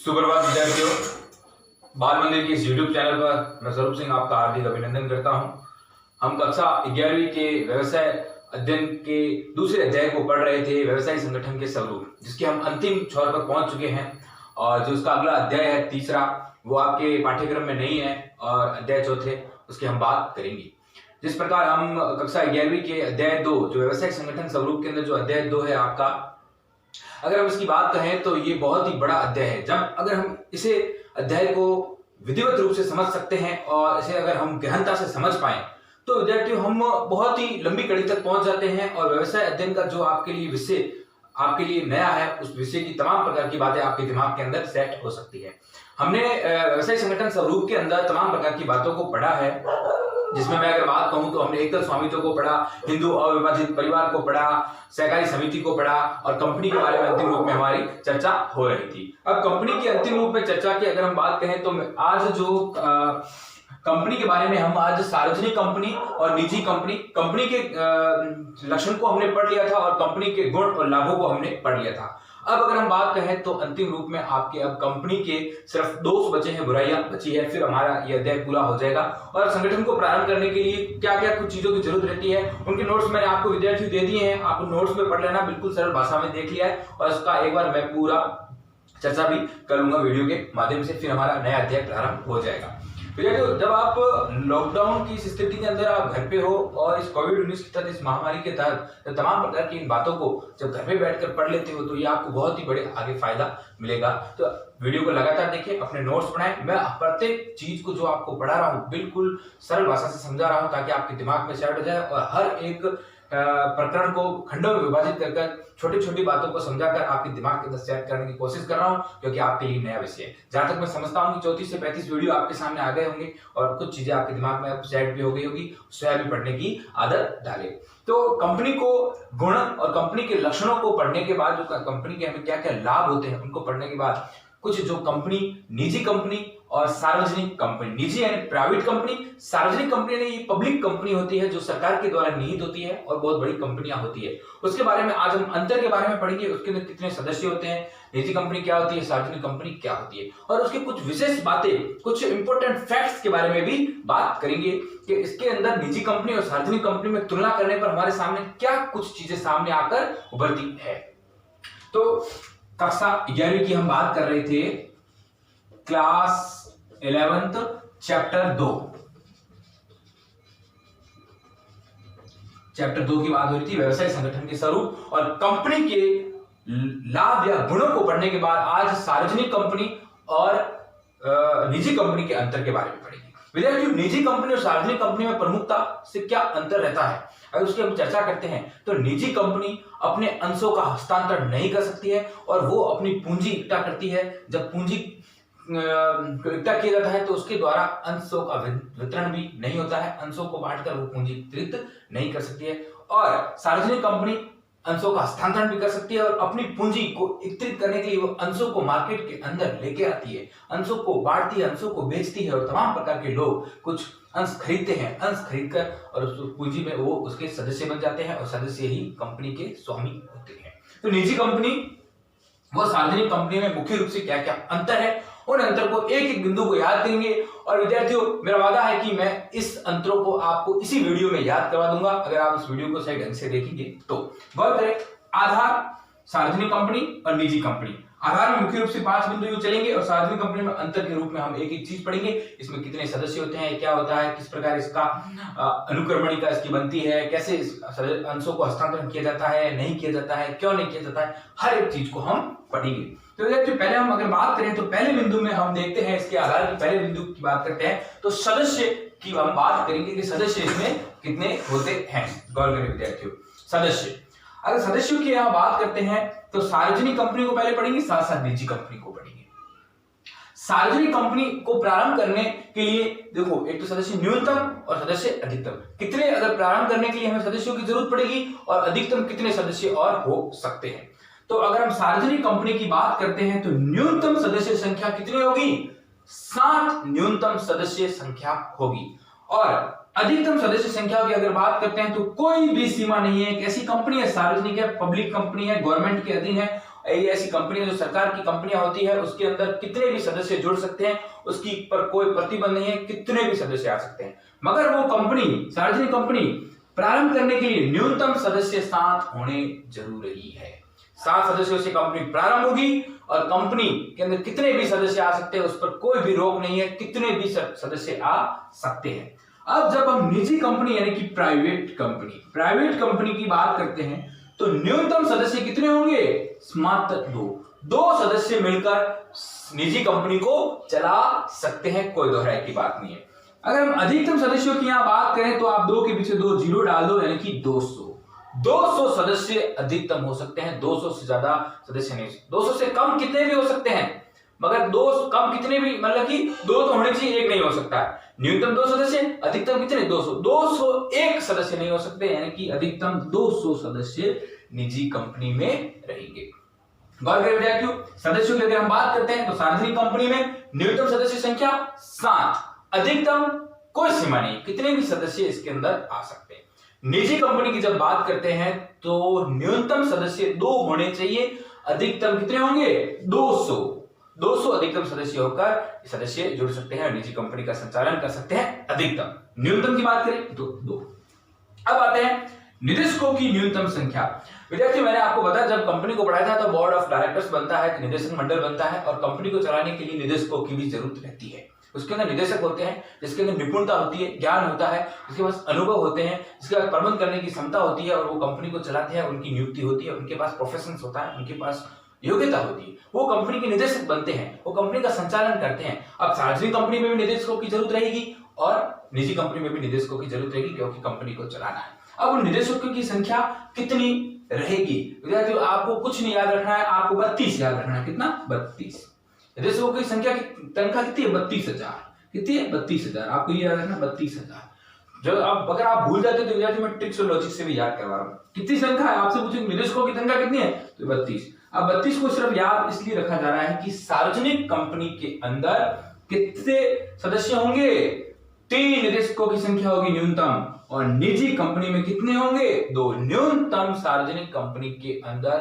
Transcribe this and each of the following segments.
सुप्रभात विद्यार्थियों, बाल मंदिर के इस YouTube चैनल पर मैं स्वरूप सिंह आपका हार्दिक अभिनंदन करता हूं। हम कक्षा 11वीं के व्यवसाय अध्ययन के दूसरे अध्याय को पढ़ रहे थे, व्यवसाय संगठन के स्वरूप, जिसके हम अंतिम छोर पर पहुंच चुके हैं। और जो उसका अगला अध्याय है तीसरा, वो आपके पाठ्यक्रम में नहीं है और अध्याय चौथे उसकी हम बात करेंगे। जिस प्रकार हम कक्षा 11वीं के अध्याय 2 जो व्यवसायिक संगठन स्वरूप के अंदर जो अध्याय 2 है आपका, अगर हम इसकी बात कहें तो ये बहुत ही बड़ा अध्याय है। जब अगर हम इसे अध्याय को विधिवत रूप से समझ सकते हैं और इसे अगर हम गहनता से समझ पाए तो विद्यार्थियों हम बहुत ही लंबी कड़ी तक पहुंच जाते हैं और व्यवसाय अध्ययन का जो आपके लिए विषय आपके लिए नया है, उस विषय की तमाम प्रकार की बातें आपके दिमाग के अंदर सेट हो सकती है। हमने व्यवसाय संगठन स्वरूप के अंदर तमाम प्रकार की बातों को पढ़ा है, जिसमें मैं अगर बात कहूं तो हमने एकल स्वामित्व को पढ़ा, हिंदू अविभाजित परिवार को पढ़ा, सहकारी समिति को पढ़ा और कंपनी के बारे में अंतिम रूप में हमारी चर्चा हो रही थी। अब कंपनी की अंतिम रूप में चर्चा की अगर हम बात कहें तो आज जो कंपनी के बारे में हम आज सार्वजनिक कंपनी और निजी कंपनी के लक्षण को हमने पढ़ लिया था और कंपनी के गुण और लाभों को हमने पढ़ लिया था। अब अगर हम बात कहें तो अंतिम रूप में आपके अब कंपनी के सिर्फ दोष बचे हैं, बुराइयां बची है, फिर हमारा यह अध्याय पूरा हो जाएगा। और संगठन को प्रारंभ करने के लिए क्या क्या कुछ चीजों की जरूरत रहती है, उनके नोट्स मैंने आपको विद्यार्थियों दे दिए हैं, आप नोट्स में पढ़ लेना, बिल्कुल सरल भाषा में देख लिया है और उसका एक बार मैं पूरा चर्चा भी करूंगा वीडियो के माध्यम से, फिर हमारा नया अध्याय प्रारंभ हो जाएगा। विद्यार्थियों, जब आप लॉकडाउन की इस स्थिति के अंदर आप घर पे हो और इस कोविड-19 के तहत, इस महामारी के तहत तमाम प्रकार की इन बातों को जब घर पे बैठकर पढ़ लेते हो तो ये आपको बहुत ही बड़े आगे फायदा मिलेगा। तो वीडियो को लगातार देखिए, अपने नोट्स बनाएं। मैं प्रत्येक चीज को जो आपको पढ़ा रहा हूँ बिल्कुल सरल भाषा से समझा रहा हूँ ताकि आपके दिमाग में सेट हो जाए और हर एक प्रकरण को खंडों में विभाजित कर छोटी छोटी बातों को समझाकर आपके दिमाग के अंदर सेट करने की कोशिश कर रहा हूं, क्योंकि आपके लिए नया विषय है। जहां तक मैं समझता हूं कि 34 से 35 वीडियो आपके सामने आ गए होंगे और कुछ चीजें आपके दिमाग में सेट भी हो गई होगी, स्वयं भी पढ़ने की आदत डाले। तो कंपनी को गुण और कंपनी के लक्षणों को पढ़ने के बाद, जो कंपनी के हमें क्या क्या लाभ होते हैं उनको पढ़ने के बाद, कुछ जो कंपनी निजी कंपनी और सार्वजनिक कंपनी, निजी यानी प्राइवेट कंपनी, सार्वजनिक कंपनी यानी ये पब्लिक कंपनी होती है जो सरकार के द्वारा निहित होती है और बहुत बड़ी कंपनियां होती है, उसके बारे में आज हम अंतर के बारे में पढ़ेंगे। उसके अंदर कितने सदस्य होते हैं, निजी कंपनी क्या होती है, सार्वजनिक कंपनी क्या होती है, और उसके कुछ विशेष बातें, कुछ इंपॉर्टेंट फैक्ट्स के बारे में भी बात करेंगे कि इसके अंदर निजी कंपनी और सार्वजनिक कंपनी में तुलना करने पर हमारे सामने क्या कुछ चीजें सामने आकर उभरती है। तो कक्षा 11वीं की हम बात कर रहे थे, क्लास 11th चैप्टर 2 की बात हो रही थी, व्यवसाय संगठन के स्वरूप और कंपनी के लाभ या गुणों को पढ़ने के बाद आज सार्वजनिक कंपनी और निजी कंपनी के अंतर के बारे में पढ़ेंगे। विद्यार्थियों, निजी कंपनी और सार्वजनिक कंपनी में प्रमुखता से क्या अंतर रहता है, अगर उसकी हम चर्चा करते हैं तो निजी कंपनी अपने अंशों का हस्तांतरण नहीं कर सकती है और वो अपनी पूंजी इकट्ठा करती है। जब पूंजी इकट्ठा किया जाता है तो उसके द्वारा अंशों का वितरण भी नहीं होता है, अंशों को बांटकर वो पूंजी एकत्रित नहीं कर सकती है। और सार्वजनिक कंपनी अंशों का हस्तांतरण भी कर सकती है और अपनी पूंजी को एकत्रित करने के लिए वो अंशों को मार्केट के अंदर लेके आती है, अंशों को बांटती है, अंशों को बेचती है और तमाम प्रकार के लोग कुछ अंश खरीदते हैं, अंश खरीदकर और उस पूंजी में वो उसके सदस्य बन जाते हैं और सदस्य ही कंपनी के स्वामी होते हैं। तो निजी कंपनी वो सार्वजनिक कंपनी में मुख्य रूप से क्या क्या अंतर है, उन अंतर को एक एक बिंदु को याद करेंगे। और विद्यार्थियों, मेरा वादा है कि मैं इस अंतरों को आपको इसी वीडियो में याद करवा दूंगा अगर आप इस वीडियो को सही ढंग से देखेंगे तो। गौर करें, आधार सार्वजनिक कंपनी और निजी कंपनी। आधार में मुख्य रूप से 5 बिंदु चलेंगे और सार्वजनिक कंपनी में अंतर के रूप में हम एक एक चीज पढ़ेंगे। इसमें कितने सदस्य होते हैं, क्या होता है, किस प्रकार इसका अनुक्रमणिका इसकी बनती है, कैसे अंशों को हस्तांतरण किया जाता है, नहीं किया जाता है, क्यों नहीं किया जाता है, हर एक चीज को हम पढ़ेंगे। तो पहले हम अगर बात करें तो पहले बिंदु में हम देखते हैं, इसके आधार की पहले बिंदु की बात करते हैं तो सदस्य की हम बात करेंगे कि सदस्य इसमें कितने होते हैं। गौर करें विद्यार्थियों, सदस्य, अगर सदस्यों की यहां बात करते हैं तो सार्वजनिक कंपनी को पहले पढ़ेंगे, साथ साथ निजी कंपनी को पढ़ेंगे। सार्वजनिक कंपनी को प्रारंभ करने के लिए देखो, एक तो सदस्य न्यूनतम और सदस्य अधिकतम, कितने अगर प्रारंभ करने के लिए हमें सदस्यों की जरूरत पड़ेगी और अधिकतम कितने सदस्य और हो सकते हैं। तो अगर हम सार्वजनिक कंपनी की बात करते हैं तो न्यूनतम सदस्य संख्या कितनी होगी, 7 न्यूनतम सदस्य संख्या होगी। और अधिकतम सदस्य संख्या की अगर बात करते हैं तो कोई भी सीमा नहीं है, एक ऐसी कंपनी है, सार्वजनिक है, पब्लिक कंपनी है, गवर्नमेंट के अधीन है, ऐसी कंपनी जो सरकार की कंपनियां होती है उसके अंदर कितने भी सदस्य जुड़ सकते हैं, उसकी पर कोई प्रतिबंध नहीं है, कितने भी सदस्य आ सकते हैं। मगर वो कंपनी, सार्वजनिक कंपनी प्रारंभ करने के लिए न्यूनतम सदस्य 7 होने जरूरी है। 7 सदस्यों से कंपनी प्रारंभ होगी और कंपनी के अंदर कितने भी सदस्य आ सकते हैं, उस पर कोई भी रोक नहीं है, कितने भी सदस्य आ सकते हैं। अब जब हम निजी कंपनी यानी कि प्राइवेट कंपनी की बात करते हैं तो न्यूनतम सदस्य कितने होंगे? मात्र 2 सदस्य मिलकर निजी कंपनी को चला सकते हैं, कोई दोहराई की बात नहीं है। अगर हम अधिकतम सदस्यों की यहां बात करें तो आप 2 के पीछे 2 जीरो डाल दो, यानी कि 200 सदस्य अधिकतम हो सकते हैं, 200 से ज्यादा सदस्य नहीं। 200 से कम कितने भी हो सकते हैं, मगर 2 कम कितने भी, मतलब कि 2 तो होने चाहिए, 1 नहीं हो सकता है। न्यूनतम 2 सदस्य, अधिकतम कितने? 201 सदस्य नहीं हो सकते, यानी कि अधिकतम 200 सदस्य निजी कंपनी में रहेंगे। गौर करें विद्यार्थियों, सदस्यों की अगर हम बात करते हैं तो सार्वजनिक कंपनी में न्यूनतम सदस्य संख्या 7, अधिकतम कोई सीमा नहीं, कितने भी सदस्य इसके अंदर आ सकते हैं। निजी कंपनी की जब बात करते हैं तो न्यूनतम सदस्य 2 होने चाहिए, अधिकतम कितने होंगे? 200 अधिकतम सदस्य होकर सदस्य जुड़ सकते हैं और निजी कंपनी का संचालन कर सकते हैं। अधिकतम न्यूनतम की बात करें तो 2। अब आते हैं निदेशकों की न्यूनतम संख्या। विद्यार्थी, मैंने आपको बताया जब कंपनी को पढ़ाया था तो बोर्ड ऑफ डायरेक्टर्स बनता है, निदेशक मंडल बनता है और कंपनी को चलाने के लिए निदेशकों की भी जरूरत रहती है। उसके अंदर निदेशक होते हैं जिसके अंदर निपुणता होती है, ज्ञान होता है, जिसके पास अनुभव होते हैं, जिसके पास प्रबंध करने की क्षमता होती है और वो कंपनी को चलाते हैं, उनकी नियुक्ति होती है, उनके पास प्रोफेशन होता है, उनके पास योग्यता होती है, वो कंपनी के निदेशक बनते हैं, वो कंपनी का संचालन करते हैं। अब सार्वजनिक कंपनी में भी निदेशकों की जरूरत रहेगी और निजी कंपनी में भी निदेशकों की जरूरत रहेगी, क्योंकि कंपनी को चलाना है। अब उन निदेशकों की संख्या कितनी रहेगी? विद्यार्थियों, आपको कुछ नहीं याद रखना है, आपको 32 याद रखना है। कितना? 32। निदेशकों की संख्या की तनख्वाह कितनी है? 32,000। कितनी है? 32,000। आपको ये याद रखना, 32,000। जो अब अगर आप भूल जाते तो विद्यार्थी मैं ट्रिक्स और लॉजिक से भी याद करवा रहा हूँ। कितनी संख्या है? आपसे पूछेंगे निदेशकों की संख्या कितनी है, तो 32। अब 32 को सिर्फ याद इसलिए रखा जा रहा है कि सार्वजनिक कंपनी के अंदर कितने सदस्य होंगे? 3 निदेशकों की संख्या होगी न्यूनतम, और निजी कंपनी में कितने होंगे? 2। न्यूनतम सार्वजनिक कंपनी के अंदर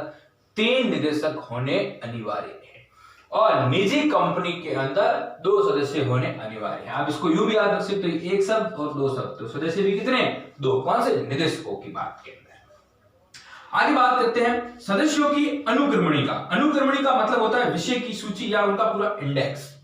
3 निदेशक होने अनिवार्य है और निजी कंपनी के अंदर 2 सदस्य होने अनिवार्य है। आप इसको यूं भी याद रख सकते हो, 1 शब्द और 2 शब्द, तो सदस्य भी कितने? 2। कौन से? निदेशकों की बात के अंदर। आगे बात करते हैं सदस्यों की अनुक्रमणिका। अनुक्रमणिका मतलब होता है विषय की सूची या उनका पूरा इंडेक्स।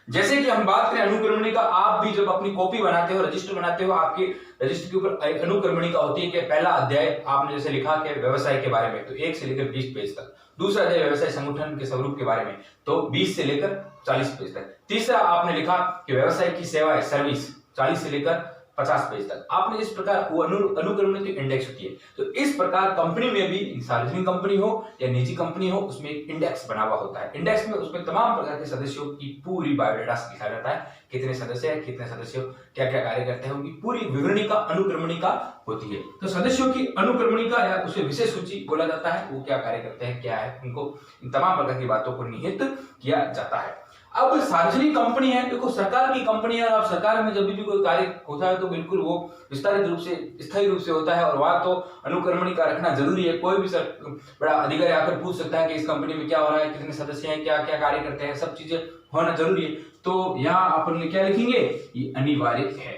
जैसे कि हम बात करें अनुक्रमणिका, आप भी जब अपनी कॉपी बनाते हो, रजिस्टर बनाते हो, आपके रजिस्टर के ऊपर एक अनुक्रमणिका होती है कि पहला अध्याय आपने जैसे लिखा कि व्यवसाय के बारे में, तो 1 से लेकर 20 पेज तक। दूसरा अध्याय व्यवसाय संगठन के स्वरूप के बारे में, तो 20 से लेकर 40 पेज तक। तीसरा आपने लिखा कि व्यवसाय की सेवाएं, सर्विस, 40 से लेकर 50 पेज तक। आपने इस प्रकार वो अनुक्रमणिका इंडेक्स होती है। तो इस प्रकार कंपनी में भी, सार्वजनिक कंपनी हो या निजी कंपनी हो, उसमें एक इंडेक्स बना हुआ होता है। इंडेक्स में उसमें तमाम प्रकार के सदस्यों की पूरी बायोडाटा लिखा जाता है, कितने सदस्य हैं, कितने सदस्य क्या क्या कार्य करते हैं, उनकी पूरी विवरणिका अनुक्रमणिका होती है। तो सदस्यों की अनुक्रमणिका या उसे विशेष सूची बोला जाता है, वो क्या कार्य करते हैं, क्या है, उनको इन तमाम प्रकार की बातों को निहित किया जाता है। अब सार्वजनिक कंपनी है, देखो सरकार की कंपनी है, और सरकार में जब भी कोई कार्य होता है तो बिल्कुल वो विस्तारित रूप से, स्थायी रूप से होता है, और वहां तो अनुक्रमणिका रखना जरूरी है। कोई भी बड़ा अधिकारी आकर पूछ सकता है कि इस कंपनी में क्या हो रहा है, कितने सदस्य हैं, क्या क्या कार्य करते हैं, सब चीजें होना जरूरी है। तो यहाँ अपन क्या लिखेंगे? ये अनिवार्य है।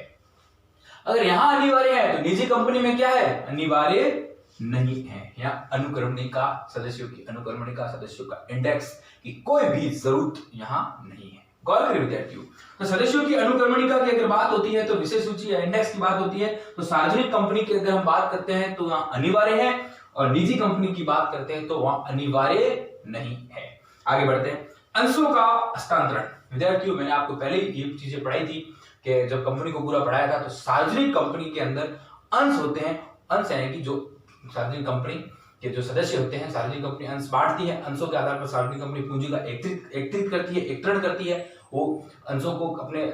अगर यहाँ अनिवार्य है तो निजी कंपनी में क्या है? अनिवार्य नहीं है। यहाँ अनुक्रमणिका, सदस्यों की अनुक्रमणिका, सदस्यों का इंडेक्स की कोई भी जरूरत यहाँ नहीं है। गौर करें विद्यार्थियों, तो सदस्यों की अनुक्रमणिका की अगर बात होती है तो विशेष सूची या इंडेक्स की बात होती है। तो सार्वजनिक कंपनी की अगर हम बात करते हैं तो वहां अनिवार्य है, और निजी कंपनी की बात करते हैं तो वहां अनिवार्य नहीं है। आगे बढ़ते हैं, अंशों का हस्तांतरण। विद्यार्थियों, मैंने आपको पहले ही ये चीजें पढ़ाई थी कि जब कंपनी को पूरा पढ़ाया था तो सार्वजनिक कंपनी के अंदर अंश होते हैं। अंश यानी कि जो सार्वजनिक कंपनी के जो सदस्य होते हैं, सार्वजनिक कंपनी अंश बांटती है। अंशों के आधार पर सार्वजनिक कंपनी पूंजी का एकत्रित करती है, एकत्रण करती है। वो अंशों को अपने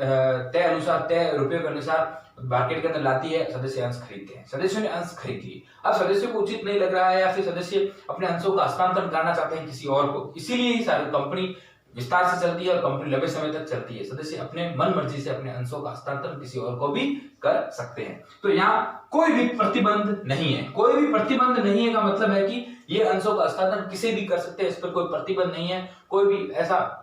तय अनुसार, तय रुपये के अनुसार मार्केट के अंदर लाती है, सदस्य अंश खरीदते हैं। सदस्यों ने अंश खरीद लिए, अब सदस्यों को उचित नहीं लग रहा है या फिर सदस्य अपने अंशों का हस्तांतरण करना चाहते हैं किसी और को, इसीलिए ही सारी कंपनी विस्तार से चलती है और कंपनी लंबे समय तक चलती है। सदस्य अपने मन मर्जी से अपने अंशों का हस्तांतरण किसी और को भी कर सकते हैं। तो यहाँ कोई भी प्रतिबंध नहीं है। कोई भी प्रतिबंध नहीं है का मतलब है कि ये अंशों का हस्तांतरण किसी भी कर सकते हैं, इस पर कोई प्रतिबंध नहीं है, कोई भी ऐसा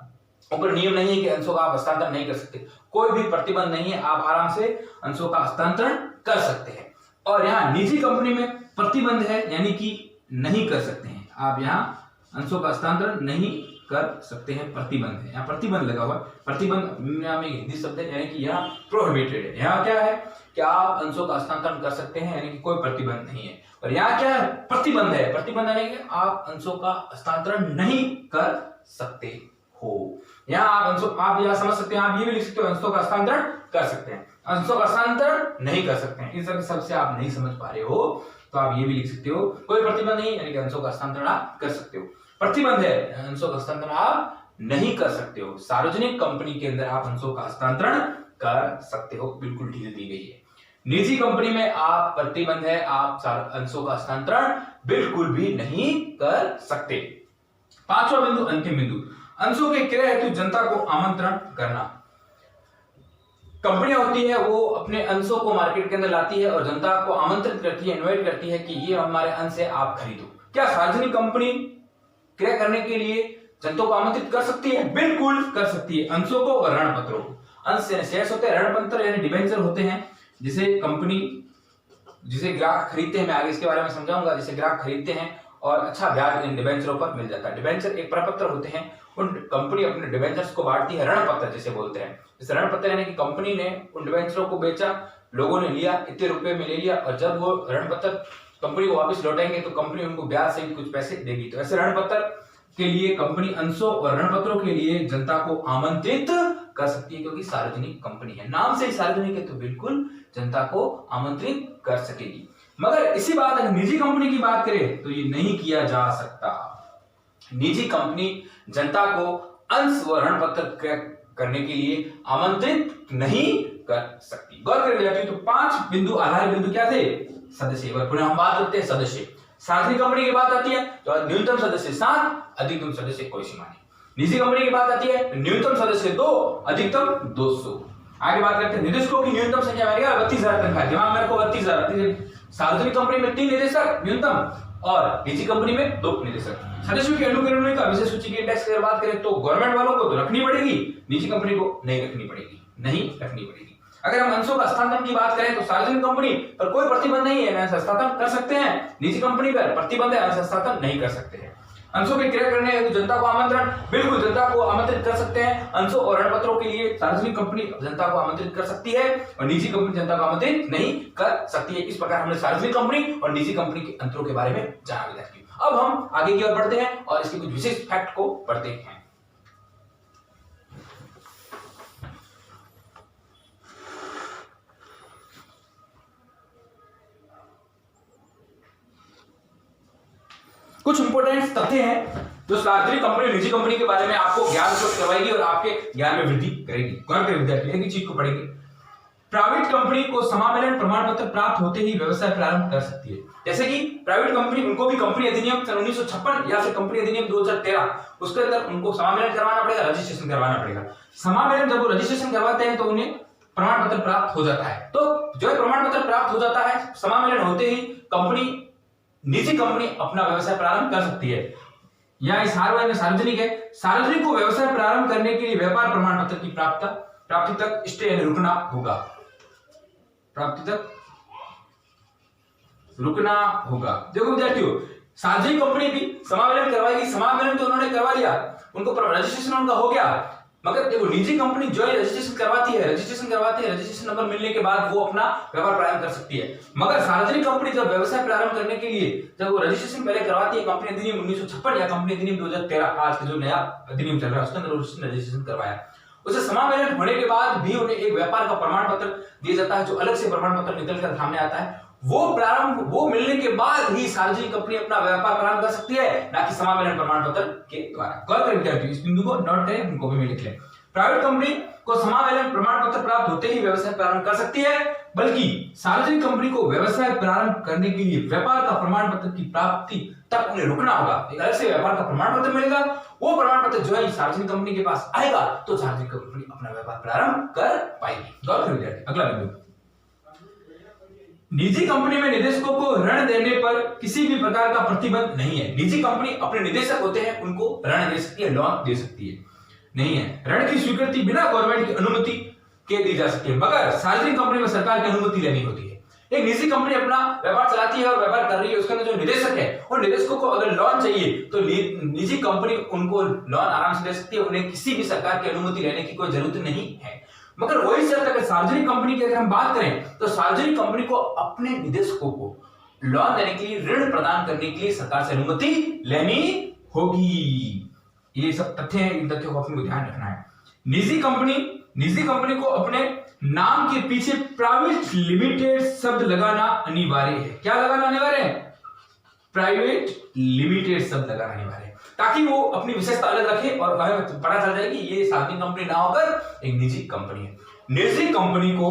ऊपर नियम नहीं है कि अंशों का आप हस्तांतरण नहीं कर सकते, कोई भी प्रतिबंध नहीं है, आप आराम से अंशों का हस्तांतरण कर सकते हैं। और यहाँ निजी कंपनी में प्रतिबंध है, यानी कि नहीं कर सकते हैं आप, यहाँ अंशों का हस्तांतरण नहीं कर सकते हैं, प्रतिबंध है, यहाँ प्रतिबंध लगा हुआ है। प्रतिबंध में हिंदी शब्द है, यानी कि यहाँ प्रोहिबिटेड है। यहाँ क्या है कि आप अंशों का हस्तांतरण कर सकते हैं, यानी कि कोई प्रतिबंध नहीं है। और यहाँ क्या है, प्रतिबंध है, प्रतिबंध यानी कि आप अंशों का हस्तांतरण नहीं कर सकते हो। यहाँ आप यहाँ समझ सकते हैं, आप ये भी लिख सकते हो अंशों का हस्तांतरण कर सकते हैं, अंशों का हस्तांतरण नहीं कर सकते हैं। इस सबसे आप नहीं समझ पा रहे हो तो आप ये भी लिख सकते हो, कोई प्रतिबंध नहीं, यानी कि अंशों का हस्तांतरण आप कर सकते हो। प्रतिबंध है, अंशों का हस्तांतरण आप नहीं कर सकते हो। सार्वजनिक कंपनी के अंदर आप अंशों का हस्तांतरण कर सकते हो, बिल्कुल ढील दी गई है। निजी कंपनी में आप प्रतिबंध है, आप अंशों का हस्तांतरण बिल्कुल भी नहीं कर सकते। पांचवा बिंदु, अंतिम बिंदु, अंशों के क्रय हेतु जनता को आमंत्रण करना। कंपनियां होती है वो अपने अंशों को मार्केट के अंदर लाती है और जनता को आमंत्रित करती है, इनवाइट करती है कि ये हमारे अंश है, आप खरीदो। क्या सार्वजनिक कंपनी क्रय करने के लिए जनता को आमंत्रित कर सकती है? बिल्कुल कर सकती है, अंशों को और ऋण पत्रों को। अंश शेयर्स होते हैं, ऋण पत्र यानी डिबेंचर होते हैं, जिसे कंपनी, जिसे ग्राहक खरीदते हैं, मैं आगे इसके बारे में समझाऊंगा, जिसे ग्राहक खरीदते हैं और अच्छा ब्याज इन डिबेंचरों पर मिल जाता है। डिबेंचर एक प्रपत्र होते हैं, उन कंपनी अपने डिबेंचर्स को बांटती है, ऋण पत्र जिसे बोलते हैं। इस ऋण पत्र यानी कि कंपनी ने उन डिबेंचरों को बेचा, लोगों ने लिया, इतने रुपए में ले लिया, और जब वो ऋण पत्र कंपनी को वापस लौटाएंगे तो कंपनी उनको ब्याज सहित कुछ पैसे देगी। तो ऐसे ऋण पत्र के लिए कंपनी अंशों और ऋण पत्रों के लिए जनता को आमंत्रित कर सकती है, क्योंकि सार्वजनिक कंपनी है, नाम से ही सार्वजनिक है, तो बिल्कुल जनता को आमंत्रित कर सकेगी। मगर इसी बात अगर निजी कंपनी की बात करें तो ये नहीं किया जा सकता। निजी कंपनी जनता को अंश व ऋण पत्र करने के लिए आमंत्रित नहीं कर सकती। गौर कर जाती है तो 5 बिंदु, आधार बिंदु क्या थे? सदस्य। पुनः हम बात करते हैं सदस्य। सार्वजनिक कंपनी की बात आती है तो न्यूनतम सदस्य 7, अधिकतम सदस्य कोई सीमा नहीं। निजी कंपनी की बात आती है न्यूनतम सदस्य 2, अधिकतम 200। आगे बात करते हैं निदेशकों की न्यूनतम संख्या 32,000 तनख्वाह, दिमाग में रखो 32,000। सार्वजनिक कंपनी में 3 निदेशक न्यूनतम और निजी कंपनी में 2 निदेशक। सदस्यों की अनुक्रमण का विशेष सूची की इंडेक्स की बात करें तो गवर्नमेंट वालों को तो रखनी पड़ेगी, निजी कंपनी को नहीं रखनी पड़ेगी, नहीं रखनी पड़ेगी। अगर हम अंशों का हस्तांतरण की बात करें तो सार्वजनिक कंपनी पर कोई प्रतिबंध नहीं है, अंश हस्तांतरण कर सकते हैं। निजी कंपनी पर प्रतिबंध है, अंश हस्तांतरण नहीं कर सकते हैं। अंशों के क्रय करने हेतु जनता को आमंत्रण, बिल्कुल जनता को आमंत्रित कर सकते हैं। अंशों और ऋण पत्रों के लिए सार्वजनिक कंपनी जनता को आमंत्रित कर सकती है और निजी कंपनी जनता को आमंत्रित नहीं कर सकती है। इस प्रकार हमने सार्वजनिक कंपनी और निजी कंपनी के अंतरों के बारे में जाना विद्यार्थियों। अब हम आगे की ओर बढ़ते हैं और इसके कुछ विशेष फैक्ट को पढ़ते हैं। कुछ इंपोर्टेंट तथ्य हैं जो सार्वजनिक कंपनी और निजी कंपनी के बारे में आपको ज्ञान उपलब्ध करवाएगी और आपके ज्ञान में वृद्धि करेगी। गौर करें विद्यार्थी, एक ही चीज को पढ़ेंगे। प्राइवेट कंपनी को समावेलन प्रमाण पत्र प्राप्त होते ही व्यवसाय प्रारंभ कर सकती है। जैसे कि प्राइवेट कंपनी, उनको भी कंपनी अधिनियम 1956 या फिर कंपनी अधिनियम 2013, उसके अंदर उनको समावेलन करवाना पड़ेगा, रजिस्ट्रेशन करवाना पड़ेगा। समावेलन जब वो रजिस्ट्रेशन करवाते हैं तो उन्हें प्रमाण पत्र प्राप्त हो जाता है। तो जो प्रमाण पत्र प्राप्त हो जाता है, समावेलन होते ही कंपनी, निजी कंपनी अपना व्यवसाय प्रारंभ कर सकती है। या इस हार में सार्वजनिक है, सार्वजनिक को व्यवसाय प्रारंभ करने के लिए व्यापार प्रमाण पत्र की प्राप्ति तक स्टे रुकना होगा, प्राप्ति तक रुकना होगा। देखो विद्यार्थियों, सार्वजनिक कंपनी भी समावेलन करवाएगी, समावेलन तो उन्होंने करवा लिया, उनको रजिस्ट्रेशन उनका हो गया। मगर देखो निजी कंपनी जो रजिस्ट्रेशन करवाती है, रजिस्ट्रेशन नंबर मिलने के बाद वो अपना व्यापार प्रारंभ कर सकती है। मगर सार्वजनिक कंपनी जब व्यवसाय प्रारंभ करने के लिए जब वो रजिस्ट्रेशन पहले करवाती है, कंपनी अधिनियम 1956 या कंपनी अधिनियम 2013, आज का जो नया अधिनियम चल रहा है उसके अंदर उसने रजिस्ट्रेशन करवाया, उसे समावेलन होने के बाद भी उन्हें एक व्यापार का प्रमाण पत्र दिया जाता है, जो अलग से प्रमाण पत्र निकल कर सामने आता है। वो मिलने के बाद ही सार्वजनिक कंपनी अपना व्यापार प्रारंभ कर सकती है, ना कि समावेलन प्रमाण पत्र के द्वारा। गौर करें विद्यार्थियों, इस बिंदु को नोट करें, इनको भी लिख लें। प्राइवेट कंपनी को समावेलन प्रमाण पत्र प्राप्त होते ही व्यवसाय प्रारंभ कर सकती है, बल्कि सार्वजनिक कंपनी को व्यवसाय प्रारंभ करने के लिए व्यापार का प्रमाण पत्र की प्राप्ति तक उन्हें रुकना होगा। एक अलग से व्यापार का प्रमाण पत्र मिलेगा, वो प्रमाण पत्र जो है सार्वजनिक कंपनी के पास आएगा तो सार्वजनिक कंपनी अपना व्यापार प्रारंभ कर पाएगी। गौर करें विद्यार्थी, अगला बिंदु। निजी कंपनी में निदेशकों को ऋण देने पर किसी भी प्रकार का प्रतिबंध नहीं है। निजी कंपनी अपने निदेशक होते हैं, उनको ऋण दे सकती है, लोन दे सकती है, नहीं है। ऋण की स्वीकृति बिना गवर्नमेंट की अनुमति के दी जा सकती है, मगर सार्वजनिक कंपनी में सरकार की अनुमति लेनी होती है। एक निजी कंपनी अपना व्यापार चलाती है और व्यापार कर रही है, उसके अंदर जो निदेशक है और निदेशकों को अगर लोन चाहिए तो निजी कंपनी उनको लोन आराम से दे सकती है, उन्हें किसी भी सरकार की अनुमति लेने की कोई जरूरत नहीं है। मगर वही शर्त अगर सार्वजनिक कंपनी की अगर हम बात करें तो सार्वजनिक कंपनी को अपने निदेशकों को लोन देने के लिए, ऋण प्रदान करने के लिए सरकार से अनुमति लेनी होगी। ये सब तथ्य हैं, इन तथ्यों को अपने को ध्यान रखना है। निजी कंपनी को अपने नाम के पीछे प्राइवेट लिमिटेड शब्द लगाना अनिवार्य है। क्या लगाना अनिवार्य है? प्राइवेट लिमिटेड शब्द लगाना अनिवार्य है, ताकि वो अपनी विशेषता अलग रखे और हमें पता चल जाए कि ये सार्वजनिक कंपनी ना होकर एक निजी कंपनी है। निजी कंपनी को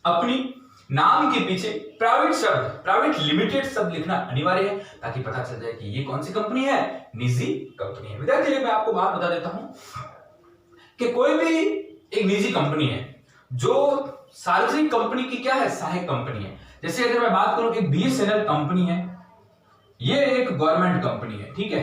अपनी नाम के पीछे प्राइवेट लिमिटेड शब्द लिखना अनिवार्य है, ताकि पता चल जाए कि ये कौन सी कंपनी है, निजी कंपनी है। विद्यार्थी मैं आपको बात बता देता हूं कि कोई भी एक निजी कंपनी है जो सार्वजनिक कंपनी की क्या है, सहायक कंपनी है। जैसे अगर मैं बात करूं, एक बीएसएनएल कंपनी है, ये एक गवर्नमेंट कंपनी है, ठीक है।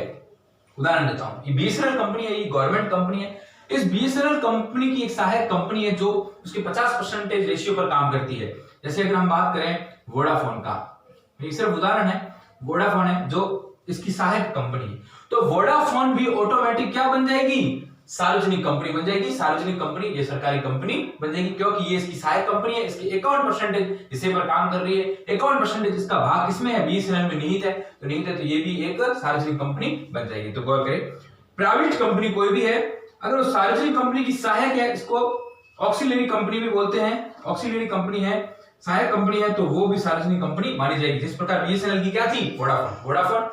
उदाहरण देता हूं, ये बीएसएनएल कंपनी है, ये गवर्नमेंट कंपनी है। इस बीएसएनएल कंपनी की एक सहायक कंपनी है जो उसके 50% रेशियो पर काम करती है। जैसे अगर हम बात करें वोडाफोन का, ये सिर्फ उदाहरण है, वोडाफोन है जो इसकी सहायक कंपनी है, तो वोडाफोन भी ऑटोमेटिक क्या बन जाएगी, सार्वजनिक कंपनी बन जाएगी। सार्वजनिक कंपनी ये सरकारी कंपनी बन जाएगी, क्योंकि ये इसकी सहायक कंपनी है, इसकी 51% हिस्से पर काम कर रही है। 51% इसका भाग किसमें है, बीएसएनएल में निहित है, तो निहित है तो ये भी एक सार्वजनिक कंपनी बन जाएगी। तो गौर करें, प्राइवेट कंपनी कोई भी है, अगर वो सार्वजनिक कंपनी की सहायक है, इसको ऑक्सिलरी कंपनी भी बोलते हैं, ऑक्सिलरी कंपनी है, सहायक कंपनी है, तो वो भी सार्वजनिक कंपनी मानी जाएगी। जिस प्रकार बीएसएनएल की क्या थी, वोडाफोन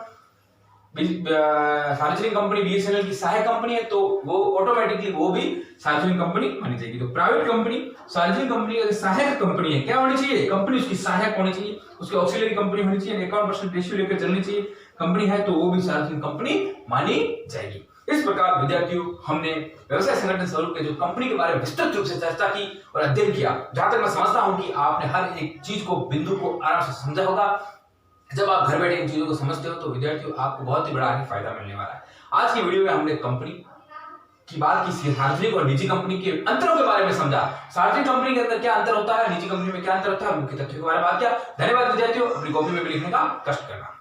सार्वजनिक कंपनी, बीएसएनएल की सहायक कंपनी है, तो वो ऑटोमेटिकली वो भी सार्वजनिक कंपनी मानी जाएगी। तो प्राइवेट कंपनी सार्वजनिक कंपनी की सहायक कंपनी है, क्या होनी चाहिए, कंपनी उसकी सहायक होनी चाहिए, उसकी ऑक्सिलरी कंपनी होनी चाहिए, 51% रेशियो लेकर चलनी चाहिए कंपनी है, तो वो भी सार्वजनिक कंपनी मानी जाएगी। इस प्रकार विद्यार्थियों हमने व्यवसाय संगठन स्वरूप के जो कंपनी के बारे में विस्तृत रूप से चर्चा की और अध्ययन किया। जहां तक मैं समझता हूं कि आपने हर एक चीज को, बिंदु को आराम से समझा होगा। जब आप घर बैठे इन चीजों को समझते हो तो विद्यार्थियों आपको बहुत ही बड़ा आगे फायदा मिलने वाला है। आज की वीडियो में हमने कंपनी की बात की, सार्वजनिक और निजी कंपनी के अंतरों के बारे में समझा। सार्वजनिक कंपनी के अंदर क्या अंतर होता है, निजी कंपनी में क्या अंतर होता है, मुख्य तथ्यों के बारे में बात किया। धन्यवाद विद्यार्थियों, अपनी कॉपी में भी लिखने का कष्ट करना।